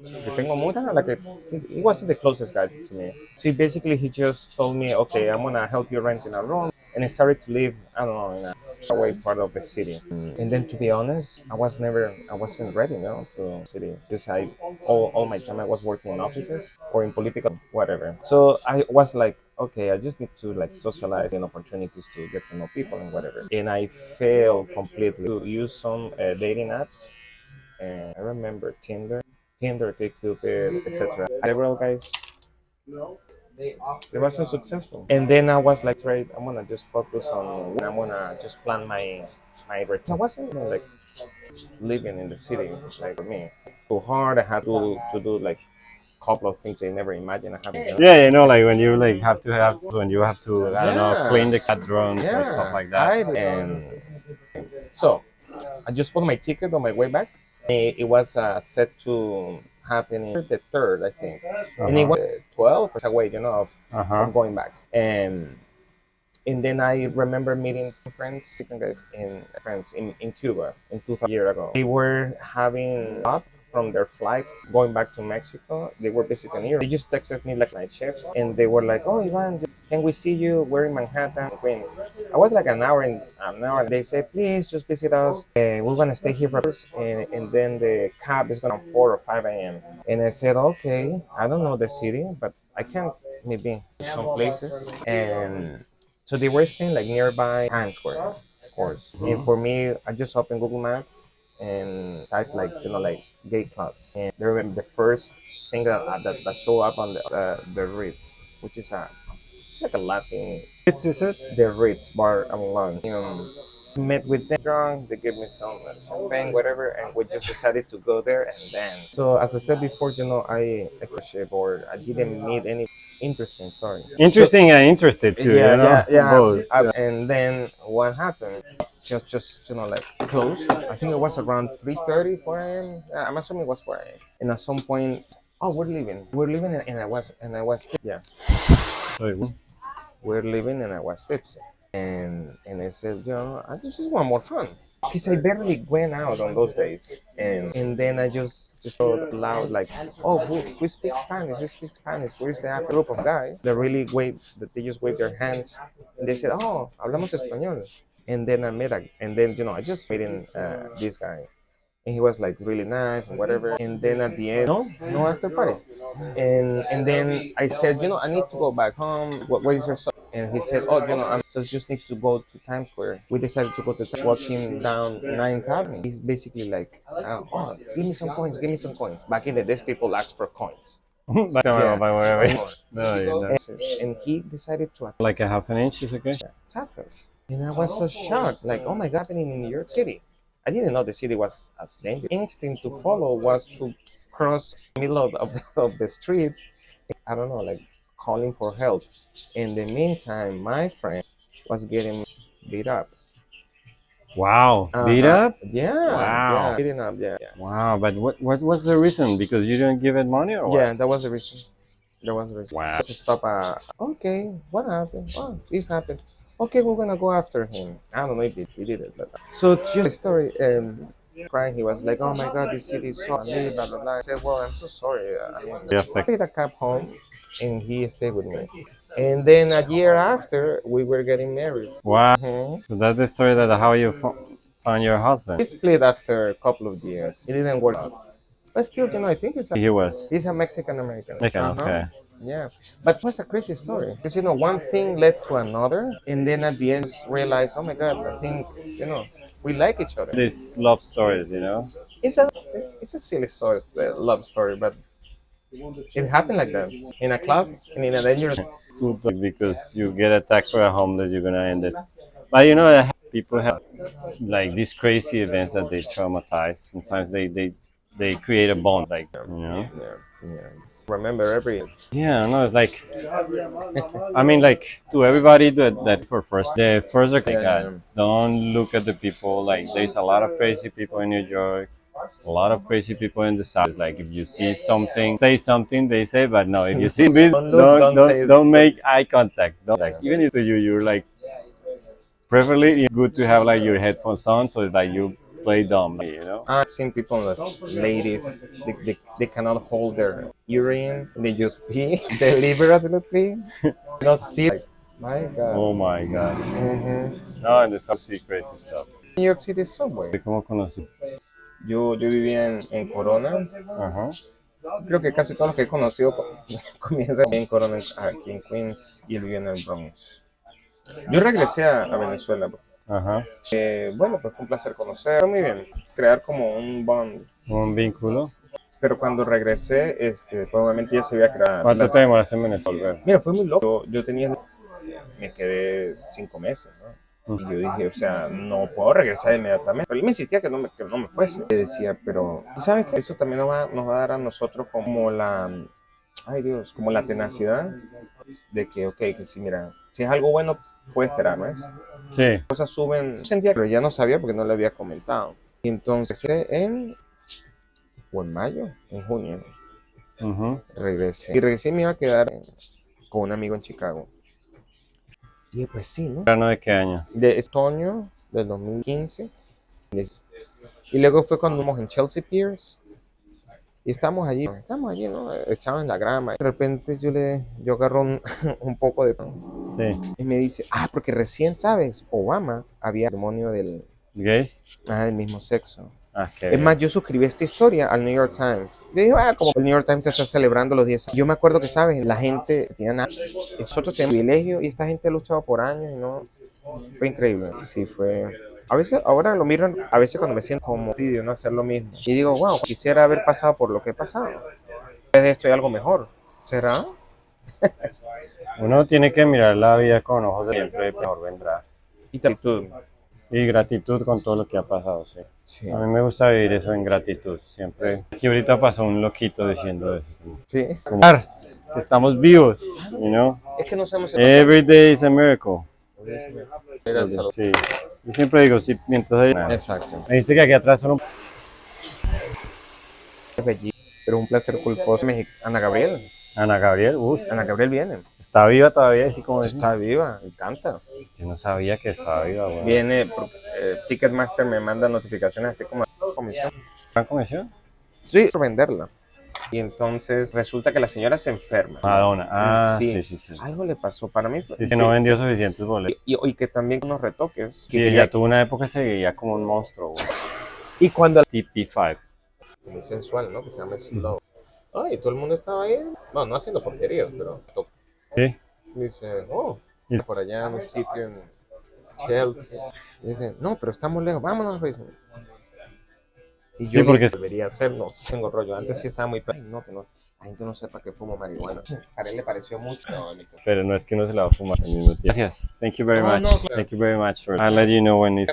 Que tengo mucha, like he wasn't the closest guy to me. So basically he just told me, okay, I'm gonna help you rent in a room, and I started to live, I don't know, in a away part of the city. And then to be honest, I wasn't ready, to city. Because all my time I was working in offices or in political whatever. So I was like, okay, I just need to like socialize and opportunities to get to know people and whatever. And I failed completely to use some dating apps. And I remember Tinder, Cupid, etc. Several guys, they wasn't successful. And then I was like, right, I'm gonna just focus on. I'm gonna just plan my return. I wasn't like living in the city like for me. Too hard. I had to do like couple of things I never imagined I having. Yeah, like when you like when you have to, I don't know, Yeah, clean the cat drones or stuff yeah. like that. And so I just bought my ticket on my way back. It was set to happen in the third, I think, and it Uh-huh. was 12 away, Uh-huh. of going back. And then I remember meeting friends, guys, in Cuba in 2000 years ago. They were having up from their flight going back to Mexico. They were visiting here. They just texted me like night shift, and they were like, "Oh, Ivan, can we see you? We're in Manhattan, Queens." I was like an hour. They said, "Please just visit us. We're gonna stay here for hours, and then the cab is gonna 4 or 5 a.m." And I said, "Okay, I don't know the city, but I can maybe some places." And so they were staying like nearby Times Square, of course. And for me, I just opened Google Maps and typed like like gay clubs. And the first thing that show up on the Ritz, which is it's like a Latin, Is it? the Ritz bar and lunch. Met with them drunk, they gave me some champagne, whatever, and we just decided to go there and then. So as I said before, I ship or I didn't meet any interesting. Sorry. So Interesting and interested too, yeah. both. Yeah. And then what happened? Just like closed. I think it was around 3:30, 4 a.m. I'm assuming it was 4 a.m. And at some point, oh, we're leaving. We're leaving, and I was yeah. Sorry. We're living and I was tipsy. And I said, I just want more fun. Because I barely went out on those days. And then I just thought loud like, oh, we speak Spanish, we speak Spanish. Where's the other group of guys that really that they just wave their hands and they said, oh, hablamos español. And then I just meeting this guy and he was like really nice and whatever. And then at the end, no after party. And then I said, I need to go back home. What is your son? And he said, oh, I'm just needs to go to Times Square. We decided to go to walking down Ninth Avenue. He's basically like, oh, give me some coins, give me some coins. Back in the days, people asked for coins. Yeah. By whatever. No, And he decided to like a half an inch is okay. attack us. And I was so shocked, like, oh my God, happening in New York City. I didn't know the city was as dangerous. Instinct to follow was to cross the middle of the street. I don't know, like calling for help. In the meantime, my friend was getting beat up. Wow, beat Uh-huh. up. Yeah, Wow, beating up. Yeah, wow. But what was the reason? Because you didn't give it money or what? yeah. That was the reason. That was the reason. Wow. So to stop. Okay, what happened? Oh, this happened. Okay, we're gonna go after him. I don't know if he did it, but so just the story. Crying, he was like, "Oh my God, this city is so ugly." Blah blah blah. I said, "Well, I'm so sorry. I mean, Yeah, I paid a cab home, and he stayed with me. And then a year after, we were getting married. wow. Mhm. So that's the story that how you found your husband. We split after a couple of years. It didn't work out. But still, I think He was. he's a Mexican American. Okay. Yeah. But it was a crazy story. Because, one thing led to another. And then at the end, realized, oh my God, I think, we like each other. These love stories. It's a, it's a silly story, love story, but it happened like that. In a club and in a dangerous. Good, because you get attacked for a homeless, you're gonna end it. But people have like these crazy events that they traumatize. Sometimes they create a bond, Yeah, yeah. Remember every. Yeah, no, it's like I mean, like to everybody that for first the first like Yeah. don't look at the people. Like there's a lot of crazy people in New York, a lot of crazy people in the South. Like if you see something, say something. They say, but no, if you see this, Don't look, don't say. don't make eye contact. Don't like even if to you, you're like preferably it's good to have like your headphones on, so that play dumb, you know. I've seen people, ladies, they cannot hold their earring. They just pee deliberately. You know, see, like, my God. Oh my God. Mhm. No, and the some see crazy stuff. New York City subway. ¿Cómo conocí? Yo vivía en Corona. Ajá, Creo que casi todos los que he conocido comienzan en Corona, aquí en Queens, y él vive en el Bronx. Yo regresé a Venezuela. ajá. Bueno, pues fue un placer conocer. Fue muy bien. Crear como un bond. Un vínculo. Pero cuando regresé, pues obviamente ya se había creado. ¿Cuánto te demoraste en Venezuela? Mira, fue muy loco. Yo tenía, me quedé 5 meses, ¿no? Y yo dije, o sea, no puedo regresar inmediatamente. Pero él me insistía que no me fuese. Y decía, pero, ¿tú sabes que eso también nos va a dar a nosotros como ay Dios, como la tenacidad de que, ok, que sí, mira, si es algo bueno, puede esperar, ¿no? Sí. Cosas suben, sentía, pero ya no sabía porque no le había comentado. Y entonces, o en mayo, en junio, regresé. Y regresé y me iba a quedar con un amigo en Chicago. Y pues sí, ¿no? ¿Verano de qué año? De otoño del 2015. Y luego fue cuando fuimos en Chelsea Piers. Y estamos allí, ¿no? Echaban en la grama. De repente yo agarro un poco de pan. Sí. Y me dice, porque recién, ¿sabes? Obama había matrimonio ¿Gays? del mismo sexo. Ah, qué Es bien. más, yo suscribí esta historia al New York Times. Yo dije, como el New York Times está celebrando los 10 años. Yo me acuerdo que, ¿sabes? La gente tenía nada. Nosotros tenemos privilegio y esta gente ha luchado por años y no. Fue increíble. Sí, fue. A veces, ahora lo miro, a veces cuando me siento como suicidio, no hacer lo mismo. Y digo, wow, quisiera haber pasado por lo que he pasado. Después de esto hay algo mejor. ¿Será? Uno tiene que mirar la vida con ojos de siempre, mejor vendrá. Y gratitud. Y gratitud con todo lo que ha pasado, sí. Sí. A mí me gusta vivir eso en gratitud, siempre. Aquí ahorita pasó un loquito diciendo eso. Sí. Como, que estamos vivos, you know? Es que no sabemos. Every day is a miracle. Mira, el salud. Sí. Yo siempre digo, sí, mientras hay... Exacto. Me dijiste que aquí atrás son un... Es bellísimo, pero es un placer culposo. Ana Gabriel. Ana Gabriel, Ana Gabriel viene. está viva todavía, así como decís. Está viva, me encanta. Yo no sabía que estaba viva, güey. Viene, Ticketmaster me manda notificaciones así como comisión. ¿Gran comisión? Sí, por venderla. Y entonces resulta que la señora se enferma. Madonna. Ah, Sí. sí. Algo le pasó. Para mí Sí, que no vendió suficientes boletos. Y que también unos retoques. Sí, ella tuvo una época que se veía como un monstruo, güey. Y cuando TP5. muy sensual, ¿no? Que se llama Slow. Ay, todo el mundo estaba ahí. No haciendo porquerías, pero Sí. dice, Y- por allá en un sitio en Chelsea. Y dice, no, pero estamos lejos, vámonos, Luis. Y yo Sí, porque... debería hacer, no tengo rollo. Antes sí estaba muy no, que no, la gente no sepa que fumo marihuana. A él le pareció mucho. No, Pero no es que uno se la va a fumar al mismo tiempo. Gracias. Thank you very No, much. no, claro. Thank you very much. I'll let you know when it's